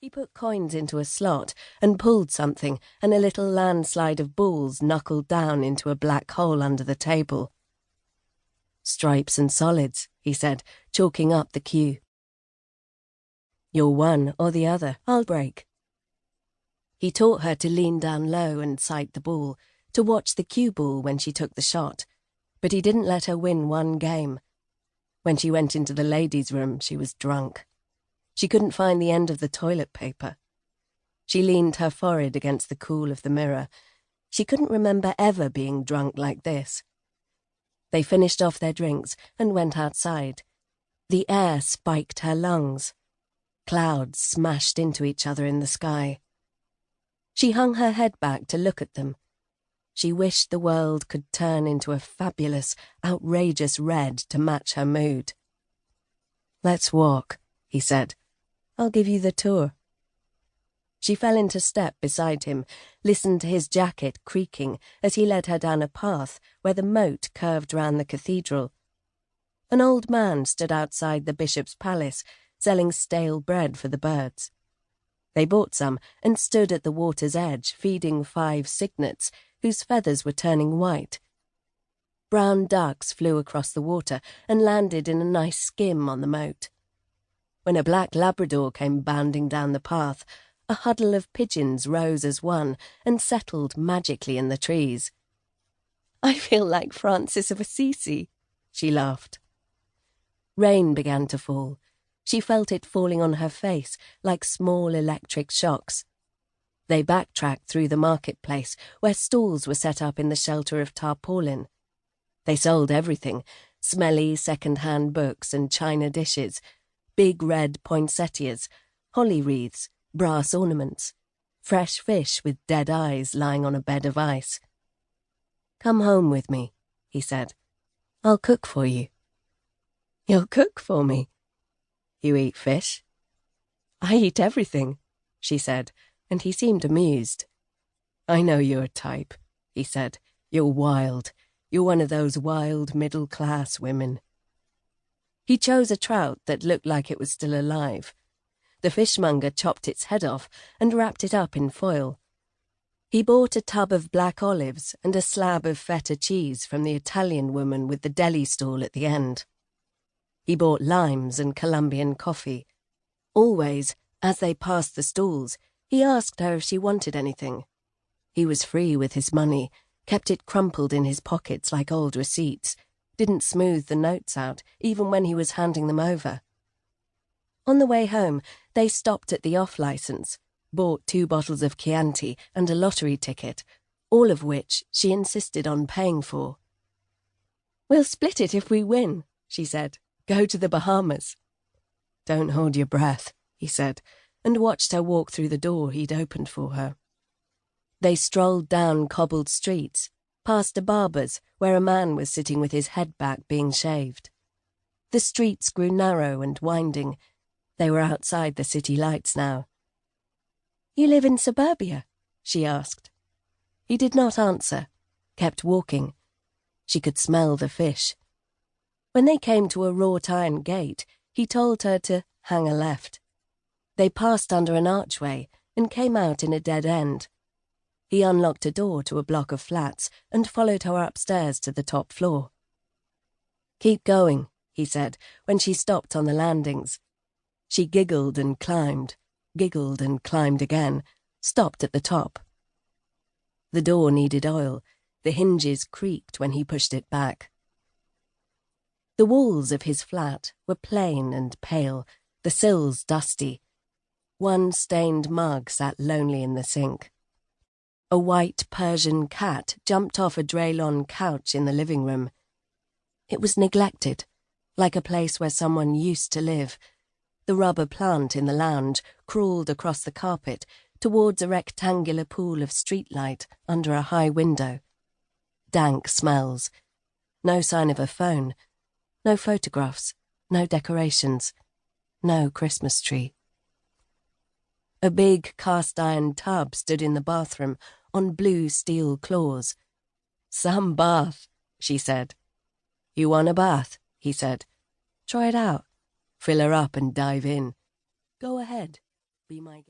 He put coins into a slot and pulled something, and a little landslide of balls knuckled down into a black hole under the table. "Stripes and solids," he said, chalking up the cue. "You're one or the other. I'll break." He taught her to lean down low and sight the ball, to watch the cue ball when she took the shot, but he didn't let her win one game. When she went into the ladies' room, she was drunk. She couldn't find the end of the toilet paper. She leaned her forehead against the cool of the mirror. She couldn't remember ever being drunk like this. They finished off their drinks and went outside. The air spiked her lungs. Clouds smashed into each other in the sky. She hung her head back to look at them. She wished the world could turn into a fabulous, outrageous red to match her mood. "Let's walk," he said. "I'll give you the tour." She fell into step beside him, listened to his jacket creaking as he led her down a path where the moat curved round the cathedral. An old man stood outside the bishop's palace, selling stale bread for the birds. They bought some and stood at the water's edge, feeding 5 cygnets, whose feathers were turning white. Brown ducks flew across the water and landed in a nice skim on the moat. When a black Labrador came bounding down the path, a huddle of pigeons rose as one and settled magically in the trees. "I feel like Francis of Assisi," she laughed. Rain began to fall. She felt it falling on her face like small electric shocks. They backtracked through the marketplace, where stalls were set up in the shelter of tarpaulin. They sold everything, smelly second-hand books and china dishes, big red poinsettias, holly wreaths, brass ornaments, fresh fish with dead eyes lying on a bed of ice. "Come home with me," he said. "I'll cook for you." "You'll cook for me?" "You eat fish?" "I eat everything," she said, and he seemed amused. "I know your type," he said. "You're wild. You're one of those wild middle-class women." He chose a trout that looked like it was still alive. The fishmonger chopped its head off and wrapped it up in foil. He bought a tub of black olives and a slab of feta cheese from the Italian woman with the deli stall at the end. He bought limes and Colombian coffee. Always, as they passed the stalls, he asked her if she wanted anything. He was free with his money, kept it crumpled in his pockets like old receipts, didn't smooth the notes out even when he was handing them over. On the way home, they stopped at the off-licence, bought 2 bottles of Chianti and a lottery ticket, all of which she insisted on paying for. "We'll split it if we win," she said. "Go to the Bahamas." "Don't hold your breath," he said, and watched her walk through the door he'd opened for her. They strolled down cobbled streets, past a barber's where a man was sitting with his head back being shaved. The streets grew narrow and winding. They were outside the city lights now. "You live in suburbia?" she asked. He did not answer, kept walking. She could smell the fish. When they came to a wrought iron gate, he told her to hang a left. They passed under an archway and came out in a dead end. He unlocked a door to a block of flats and followed her upstairs to the top floor. "Keep going," he said, when she stopped on the landings. She giggled and climbed again, stopped at the top. The door needed oil. The hinges creaked when he pushed it back. The walls of his flat were plain and pale, the sills dusty. One stained mug sat lonely in the sink. A white Persian cat jumped off a Draylon couch in the living room. It was neglected, like a place where someone used to live. The rubber plant in the lounge crawled across the carpet towards a rectangular pool of streetlight under a high window. Dank smells. No sign of a phone. No photographs. No decorations. No Christmas tree. A big cast-iron tub stood in the bathroom on blue steel claws. "Some bath," she said. "You want a bath?" he said. "Try it out. Fill her up and dive in. Go ahead. Be my guest."